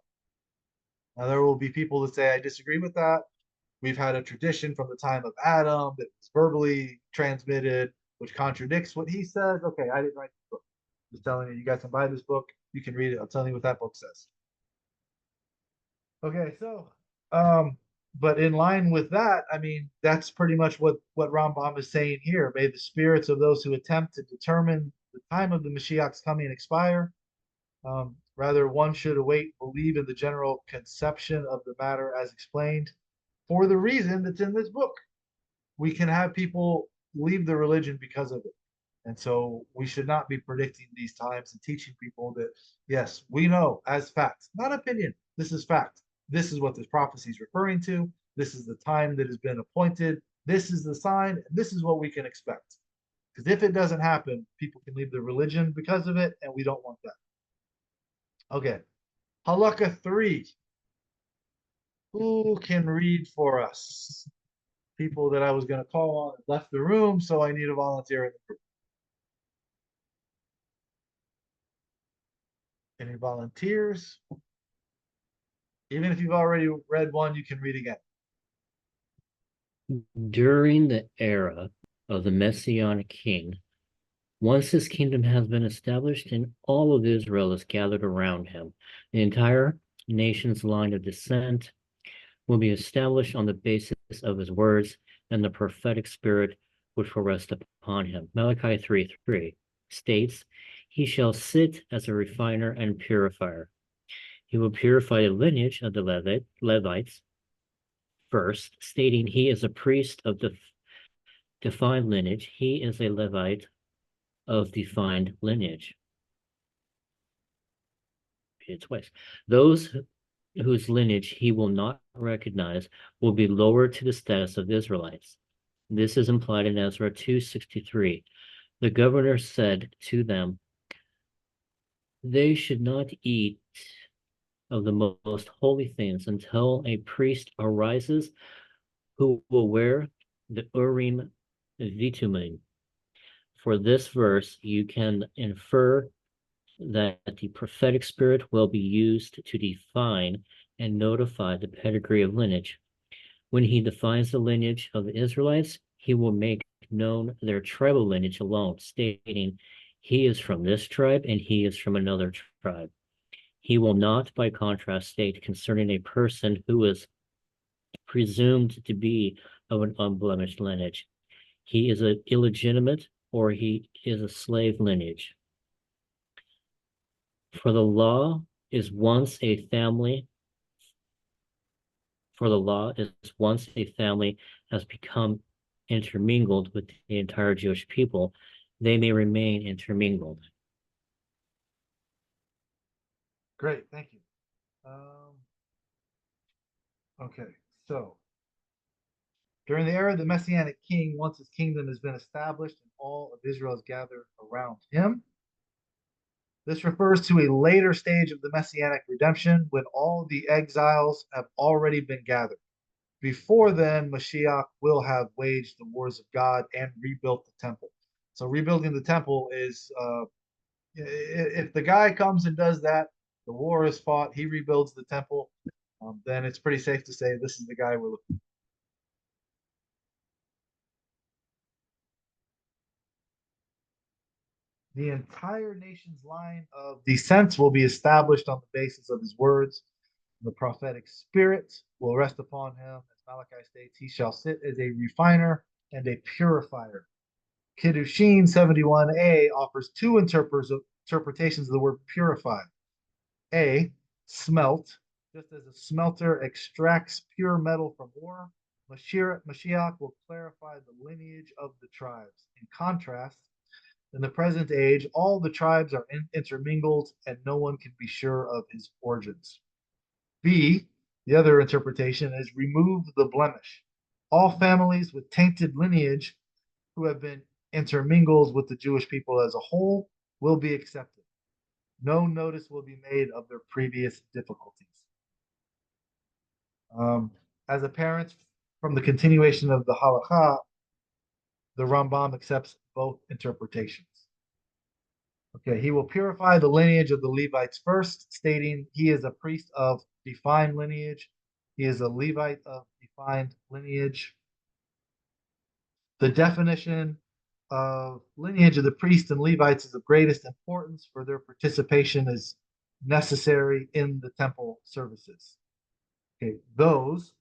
Now, there will be people that say, I disagree with that. We've had a tradition from the time of Adam that was verbally transmitted, which contradicts what he says. Okay, I didn't write the book. I'm just telling you, you guys can buy this book. You can read it. I'll tell you what that book says. Okay, so, but in line with that, I mean, that's pretty much what Rambam is saying here. May the spirits of those who attempt to determine the time of the Mashiach's coming expire. Rather, one should await, believe in the general conception of the matter as explained for the reason that's in this book. We can have people leave the religion because of it. And so we should not be predicting these times and teaching people that, yes, we know as fact, not opinion. This is fact. This is what this prophecy is referring to. This is the time that has been appointed. This is the sign. And this is what we can expect. Because if it doesn't happen, people can leave the religion because of it, and we don't want that. Okay. Halakha 3. Who can read for us? People that I was going to call on left the room, so I need a volunteer in the group. Any volunteers? Even if you've already read one, you can read again. During the era of the Messianic king, once his kingdom has been established and all of Israel is gathered around him, the entire nation's line of descent will be established on the basis of his words and the prophetic spirit which will rest upon him. Malachi 3:3 states, he shall sit as a refiner and purifier. He will purify the lineage of the Levites first, stating he is a priest of the defined lineage. He is a Levite of defined lineage. Twice. Those whose lineage he will not recognize will be lowered to the status of Israelites. This is implied in Ezra 2:63. The governor said to them, they should not eat of the most holy things until a priest arises who will wear the Urim Vitumim. For this verse, you can infer that the prophetic spirit will be used to define and notify the pedigree of lineage. When he defines the lineage of the Israelites, he will make known their tribal lineage alone, stating he is from this tribe and he is from another tribe. He will not, by contrast, state concerning a person who is presumed to be of an unblemished lineage. He is an illegitimate or he is a slave lineage. For the law is once a family has become intermingled with the entire Jewish people, they may remain intermingled. Great, thank you. Okay, so during the era of the Messianic king, once his kingdom has been established and all of Israel is gathered around him, this refers to a later stage of the Messianic redemption when all the exiles have already been gathered. Before then, Mashiach will have waged the wars of God and rebuilt the temple. So rebuilding the temple is, if the guy comes and does that, the war is fought, he rebuilds the temple, then it's pretty safe to say this is the guy we're looking for. The entire nation's line of descent will be established on the basis of his words. The prophetic spirit will rest upon him. As Malachi states, he shall sit as a refiner and a purifier. Kiddushin 71a offers two interpretations of the word purify. A, smelt, Just as a smelter extracts pure metal from ore, Mashiach will clarify the lineage of the tribes. In contrast, in the present age, all the tribes are intermingled and no one can be sure of his origins. B, the other interpretation is remove the blemish. All families with tainted lineage who have been intermingled with the Jewish people as a whole will be accepted. No notice will be made of their previous difficulties. As apparent from the continuation of the halakha, the Rambam accepts both interpretations. Okay, he will purify the lineage of the Levites first, stating he is a priest of defined lineage. He is a Levite of defined lineage. The definition of lineage of the priests and Levites is of greatest importance, for their participation is necessary in the temple services. Okay, those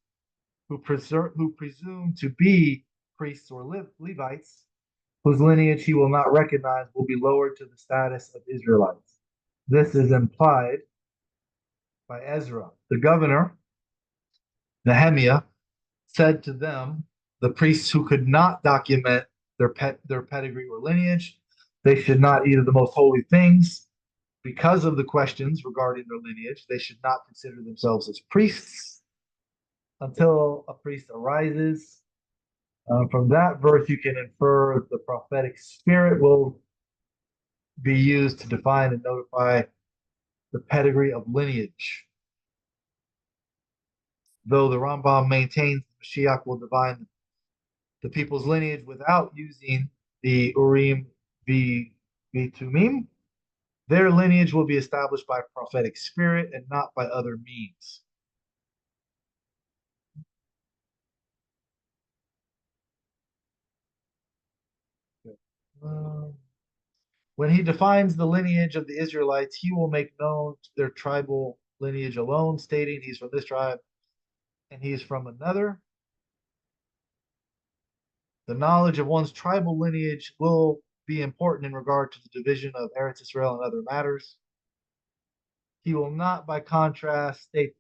who presume to be priests or Levites, whose lineage he will not recognize, will be lowered to the status of Israelites. This is implied by Ezra. The governor, Nehemiah, said to them, the priests who could not document their pedigree or lineage, they should not eat of the most holy things. Because of the questions regarding their lineage, they should not consider themselves as priests until a priest arises. From that verse, you can infer the prophetic spirit will be used to define and notify the pedigree of lineage. Though the Rambam maintains Mashiach will divine the people's lineage without using the Urim Tumim, their lineage will be established by prophetic spirit and not by other means. When he defines the lineage of the Israelites, he will make known their tribal lineage alone, stating he's from this tribe and he's from another. The knowledge of one's tribal lineage will be important in regard to the division of Eretz Israel and other matters. He will not, by contrast, state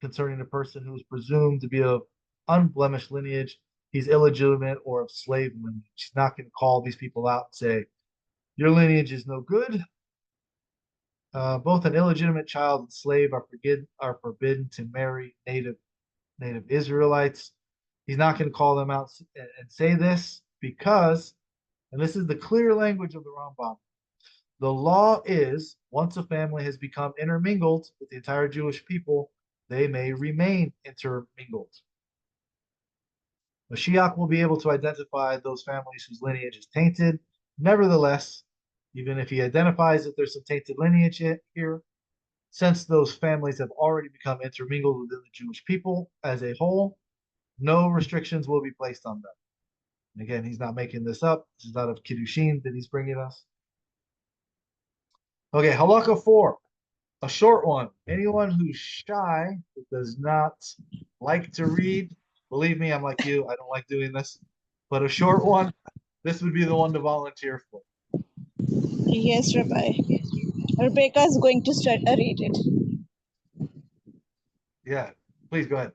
concerning a person who is presumed to be of unblemished lineage, he's illegitimate or of slave lineage. He's not going to call these people out and say, your lineage is no good. Both an illegitimate child and slave are forbidden to marry native Israelites. He's not going to call them out and say this because, and this is the clear language of the Rambam, the law is once a family has become intermingled with the entire Jewish people, they may remain intermingled. Mashiach will be able to identify those families whose lineage is tainted. Nevertheless, even if he identifies that there's some tainted lineage here, since those families have already become intermingled within the Jewish people as a whole, no restrictions will be placed on them. And again, he's not making this up. This is out of Kiddushin that he's bringing us. Okay, halakha 4, a short one. Anyone who's shy, who does not like to read, believe me, I'm like you, I don't like doing this, but a short one, this would be the one to volunteer for. Yes, Rabbi. Rebecca is going to read it. Yeah, please go ahead.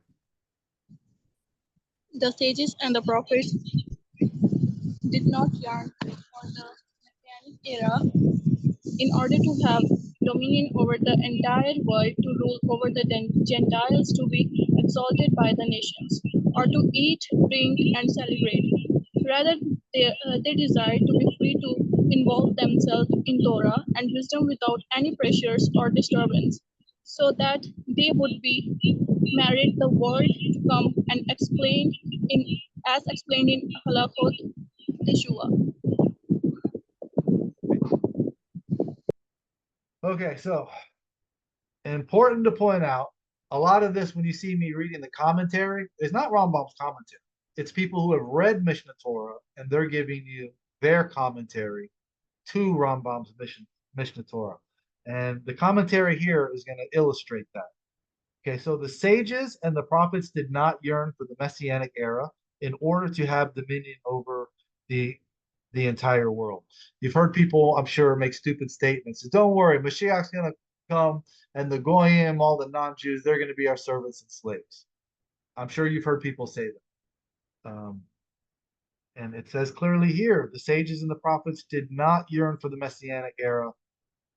The sages and the prophets did not yearn for the Messianic era in order to have dominion over the entire world, to rule over the Gentiles, to be exalted by the nations, or to eat, drink, and celebrate. Rather, they desired to be free to involve themselves in Torah and wisdom without any pressures or disturbance, so that they would be merit the world to come and explain as explained in Halachot Teshuvah. Okay, so important to point out, a lot of this, when you see me reading the commentary, is not Rambam's commentary. It's people who have read Mishnah Torah and they're giving you their commentary to Rambam's Mishnah Torah. And the commentary here is going to illustrate that. Okay, so the sages and the prophets did not yearn for the Messianic era in order to have dominion over the entire world. You've heard people, I'm sure, make stupid statements. So don't worry, Mashiach's going to come, and the goyim, all the non-Jews, they're going to be our servants and slaves. I'm sure you've heard people say that. And it says clearly here, the sages and the prophets did not yearn for the Messianic era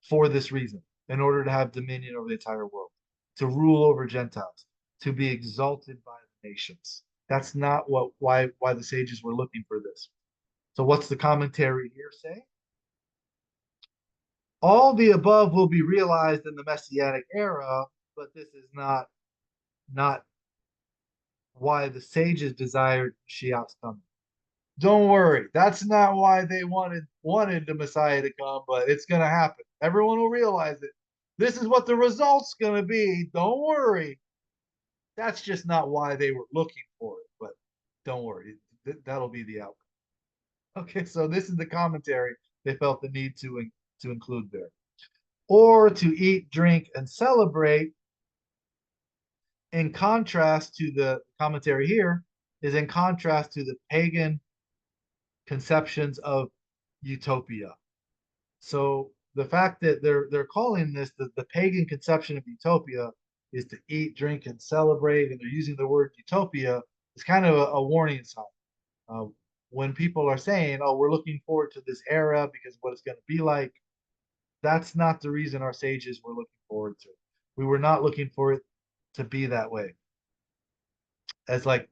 for this reason, in order to have dominion over the entire world, to rule over Gentiles, to be exalted by the nations. That's not why the sages were looking for this. So what's the commentary here say? All the above will be realized in the Messianic era, but this is not why the sages desired Mashiach's coming. Don't worry, that's not why they wanted the Messiah to come, but it's going to happen. Everyone will realize it. This is what the result's going to be. Don't worry. That's just not why they were looking for it, but don't worry. That'll be the outcome. Okay, so this is the commentary they felt the need to include there. Or to eat, drink, and celebrate, in contrast to the commentary here, is in contrast to the pagan conceptions of utopia. So the fact that they're calling this the pagan conception of utopia is to eat, drink, and celebrate, and they're using the word utopia, is kind of a warning sign. When people are saying, "Oh, we're looking forward to this era because what it's going to be like," that's not the reason our sages were looking forward to it. We were not looking for it to be that way. As like,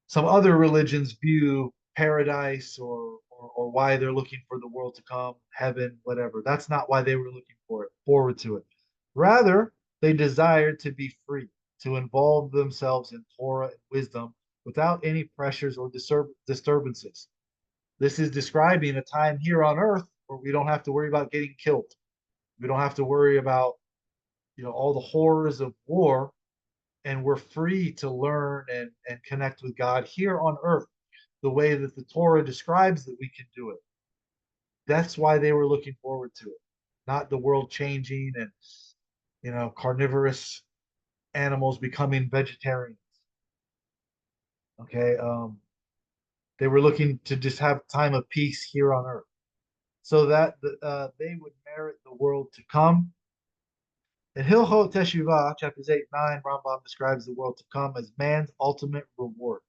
some other religions view paradise or why they're looking for the world to come, heaven, whatever. That's not why they were looking forward to it. Rather, they desired to be free, to involve themselves in Torah and wisdom without any pressures or disturbances. This is describing a time here on earth where we don't have to worry about getting killed. We don't have to worry about, all the horrors of war, and we're free to learn and connect with God here on earth the way that the Torah describes that we can do it. That's why they were looking forward to it, not the world changing and, carnivorous animals becoming vegetarians. Okay, they were looking to just have time of peace here on earth, so that they would merit the world to come. In Hilchot Teshuvah, chapters 8-9, Rambam describes the world to come as man's ultimate reward.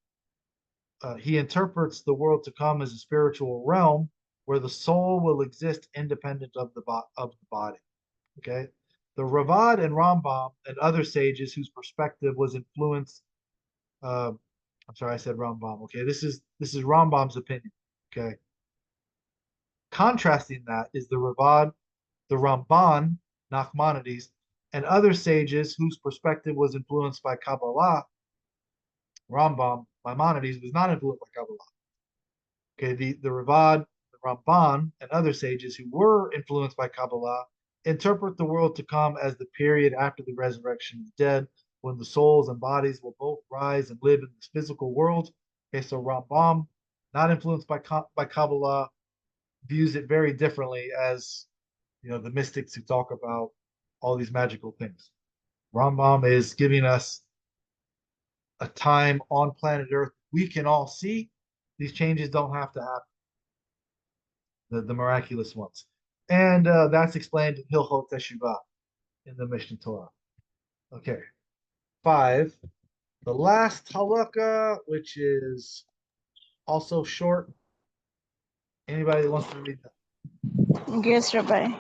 He interprets the world to come as a spiritual realm where the soul will exist independent of the body. Okay, the Ravad and Rambam and other sages whose perspective was influenced. I'm sorry, I said Rambam. Okay, this is Rambam's opinion. Okay, contrasting that is the Ravad, the Ramban, Nachmanides, and other sages whose perspective was influenced by Kabbalah. Rambam, Maimonides, was not influenced by Kabbalah. Okay, the Ravad, the Ramban, and other sages who were influenced by Kabbalah interpret the world to come as the period after the resurrection of the dead, when the souls and bodies will both rise and live in this physical world. Okay, so Rambam, not influenced by Kabbalah, views it very differently as the mystics who talk about all these magical things. Rambam is giving us a time on planet Earth we can all see. These changes don't have to happen, the miraculous ones. And that's explained in Hilchot Teshuvah in the Mishnah Torah. Okay, 5. The last halakha, which is also short. Anybody that wants to read that? Yes, Rabbi.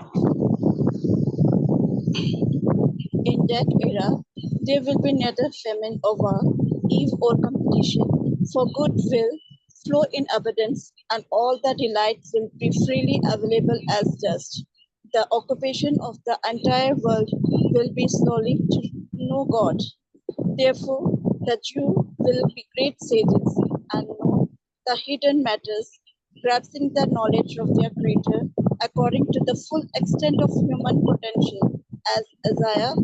In that era, there will be neither famine or war, eve or competition, for good will flow in abundance, and all the delights will be freely available as dust. The occupation of the entire world will be slowly to know God. Therefore, the Jew will be great sages and know the hidden matters, grasping the knowledge of their Creator according to the full extent of human potential, as Isaiah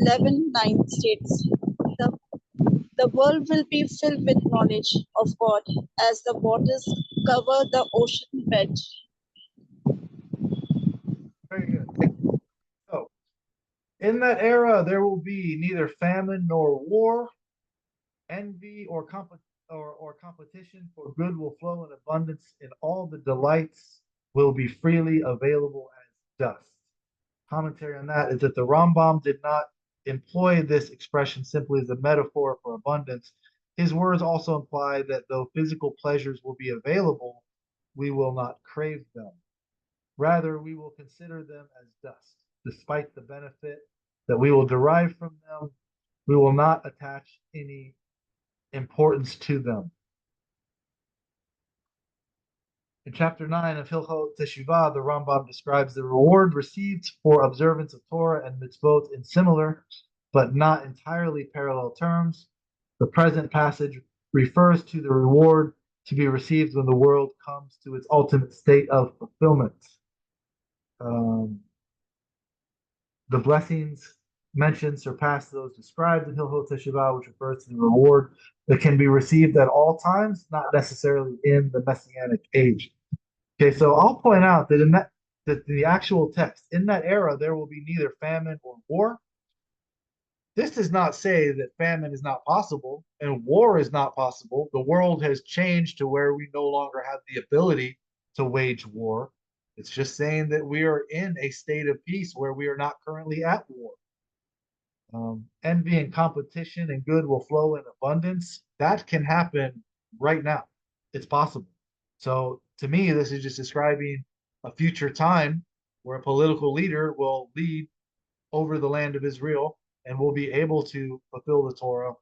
11:9 states. The, the world will be filled with knowledge of God as the waters cover the ocean bed. Very good. So, in that era, there will be neither famine nor war, envy or competition, for good will flow in abundance, and all the delights will be freely available as dust. commentary on that is that the Rambam did not employ this expression simply as a metaphor for abundance. His words also imply that though physical pleasures will be available, we will not crave them. Rather, we will consider them as dust. Despite the benefit that we will derive from them, we will not attach any importance to them. In chapter 9 of Hilchot Teshuvah, the Rambam describes the reward received for observance of Torah and mitzvot in similar, but not entirely parallel terms. The present passage refers to the reward to be received when the world comes to its ultimate state of fulfillment. The blessings mentioned surpass those described in Hilchot Teshuvah, which refers to the reward that can be received at all times, not necessarily in the Messianic age. Okay, so I'll point out that that the actual text, in that era, there will be neither famine or war. This does not say that famine is not possible and war is not possible. The world has changed to where we no longer have the ability to wage war. It's just saying that we are in a state of peace where we are not currently at war. Envy and competition and good will flow in abundance. That can happen right now. It's possible. So to me, this is just describing a future time where a political leader will lead over the land of Israel and will be able to fulfill the Torah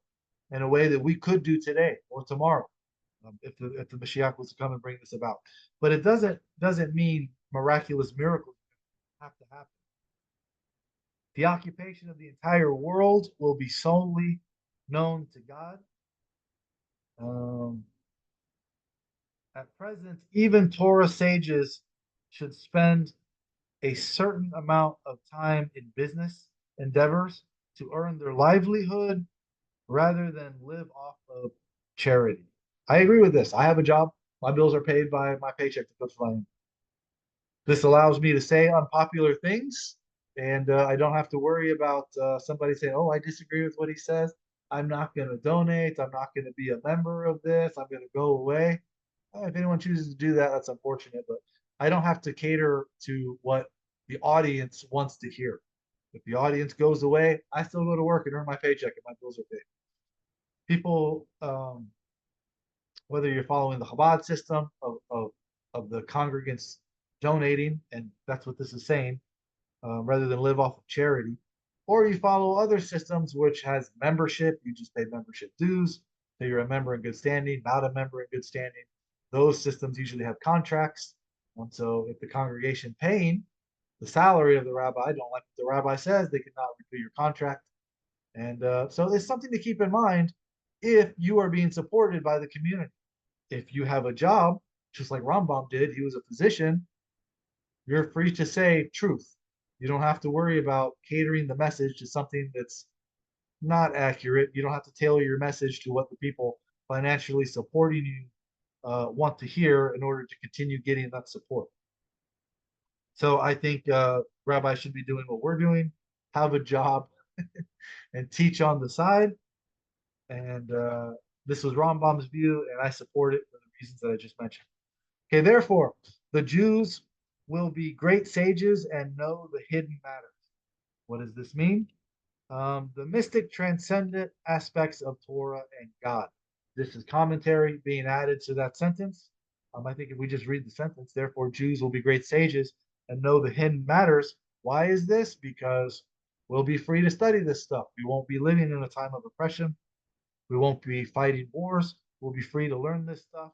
in a way that we could do today or tomorrow, if the Mashiach was to come and bring this about. But it doesn't mean miraculous miracles have to happen. The occupation of the entire world will be solely known to God. At present, even Torah sages should spend a certain amount of time in business endeavors to earn their livelihood rather than live off of charity. I agree with this. I have a job. My bills are paid by my paycheck that goes flying. This allows me to say unpopular things, and I don't have to worry about somebody saying, "Oh, I disagree with what he says. I'm not going to donate. I'm not going to be a member of this. I'm going to go away." If anyone chooses to do that, that's unfortunate, but I don't have to cater to what the audience wants to hear. If the audience goes away, I still go to work and earn my paycheck and my bills are paid. People, whether you're following the Chabad system of the congregants donating, and that's what this is saying, rather than live off of charity, or you follow other systems which has membership, you just pay membership dues, so you're a member in good standing, not a member in good standing. Those systems usually have contracts. And so if the congregation paying the salary of the rabbi don't like what the rabbi says, they cannot renew your contract. And so it's something to keep in mind if you are being supported by the community. If you have a job, just like Rambam did, he was a physician, you're free to say truth. You don't have to worry about catering the message to something that's not accurate. You don't have to tailor your message to what the people financially supporting you want to hear in order to continue getting that support. So I think rabbis should be doing what we're doing, have a job, and teach on the side. And this was Rambam's view, and I support it for the reasons that I just mentioned. Okay, therefore, the Jews will be great sages and know the hidden matters. What does this mean? The mystic transcendent aspects of Torah and God. This is commentary being added to that sentence. I think if we just read the sentence, therefore Jews will be great sages and know the hidden matters. Why is this? Because we'll be free to study this stuff. We won't be living in a time of oppression. We won't be fighting wars. We'll be free to learn this stuff.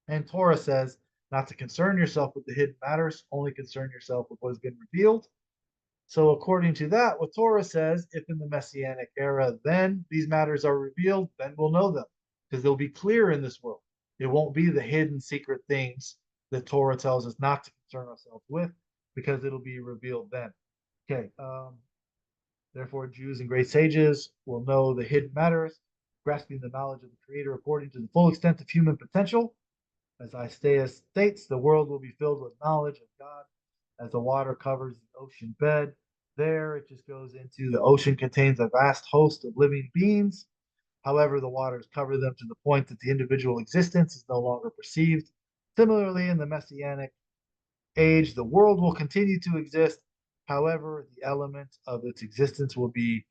And Torah says not to concern yourself with the hidden matters, only concern yourself with what has been revealed. So according to that, what Torah says, if in the Messianic era, then these matters are revealed, then we'll know them, because they'll be clear in this world. It won't be the hidden secret things that Torah tells us not to concern ourselves with, because it'll be revealed then. Okay. Therefore, Jews and great sages will know the hidden matters, grasping the knowledge of the Creator according to the full extent of human potential. As Isaiah states, the world will be filled with knowledge of God as the water covers the ocean bed. There, it just goes into the ocean contains a vast host of living beings. However, the waters cover them to the point that the individual existence is no longer perceived. Similarly, in the Messianic age, the world will continue to exist, However, the element of its existence will be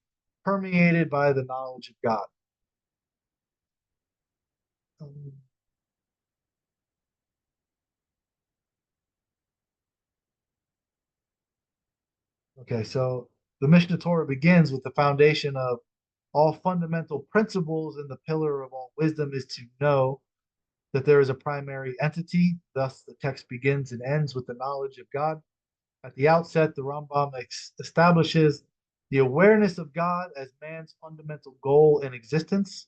permeated by the knowledge of God. Okay, so the Mishnah Torah begins with the foundation of all fundamental principles, and the pillar of all wisdom is to know that there is a primary entity. Thus, the text begins and ends with the knowledge of God. At the outset, the Rambam establishes the awareness of God as man's fundamental goal in existence.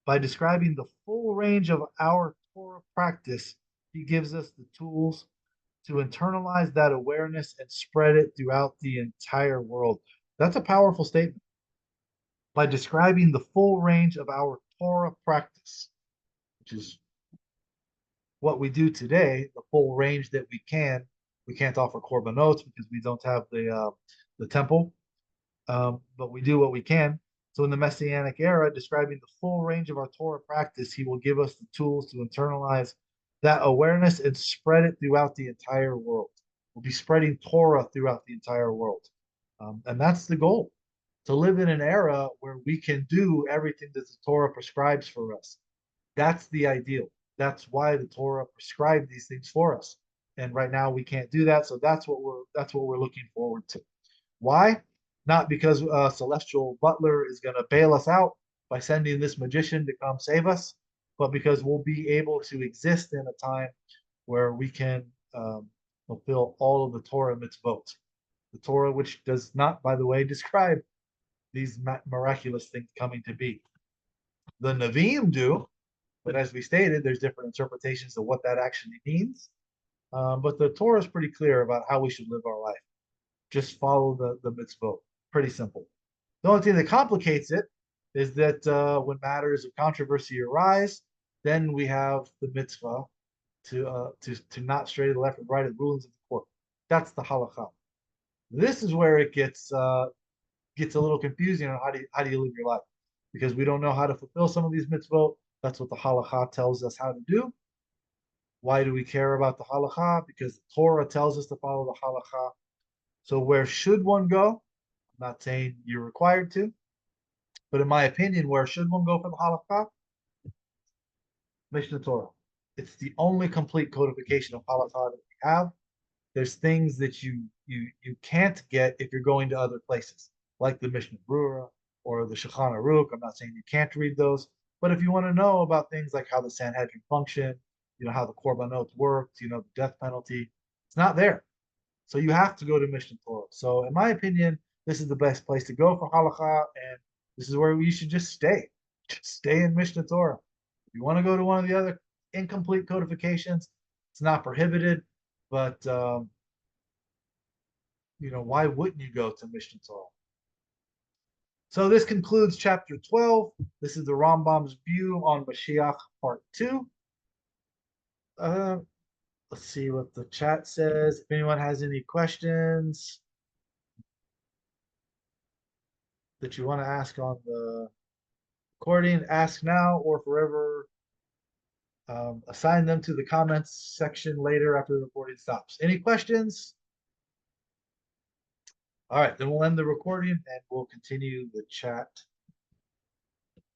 By describing the full range of our Torah practice, he gives us the tools to internalize that awareness and spread it throughout the entire world. That's a powerful statement. By describing the full range of our Torah practice, which is what we do today, the full range that we can. We can't offer korbanot because we don't have the temple, but we do what we can. So in the Messianic era, describing the full range of our Torah practice, he will give us the tools to internalize that awareness and spread it throughout the entire world. We'll be spreading Torah throughout the entire world. And that's the goal, to live in an era where we can do everything that the Torah prescribes for us. That's the ideal. That's why the Torah prescribed these things for us. And right now we can't do that. So that's what we're looking forward to. Why? Not because a celestial butler is going to bail us out by sending this magician to come save us, but because we'll be able to exist in a time where we can fulfill all of the Torah mitzvot. The Torah, which does not, by the way, describe these miraculous things coming to be. The Nevi'im do, but as we stated, there's different interpretations of what that actually means. But the Torah is pretty clear about how we should live our life. Just follow the mitzvot. Pretty simple. The only thing that complicates it is that when matters of controversy arise, then we have the mitzvah to not stray to the left or right of the rulings of the court. That's the halakha. This is where it gets a little confusing on how do you live your life, because we don't know how to fulfill some of these mitzvot. That's what the halakha tells us how to do. Why do we care about the halakha? Because the Torah tells us to follow the halakha. So where should one go? I'm not saying you're required to, but in my opinion, where should one go for the halakha? Mishnah Torah. It's the only complete codification of halakha that we have. There's things that you can't get if you're going to other places, like the Mishnah Brura or the Shulchan Aruch. I'm not saying you can't read those, but if you want to know about things like how the Sanhedrin function, how the korbanot worked, the death penalty, it's not there. So you have to go to Mishnah Torah. So in my opinion, this is the best place to go for halakha, and this is where you should just stay. Just stay in Mishnah Torah. If you want to go to one of the other incomplete codifications, it's not prohibited, but why wouldn't you go to Mishnah Torah? So this concludes chapter 12. This is the Rambam's view on Mashiach part 2. Let's see what the chat says. If anyone has any questions that you want to ask on the recording, ask now or forever. Assign them to the comments section later after the recording stops. Any questions? All right, then we'll end the recording and we'll continue the chat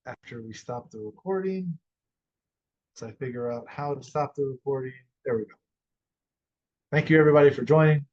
after we stop the recording. So I figure out how to stop the recording. There we go. Thank you everybody for joining.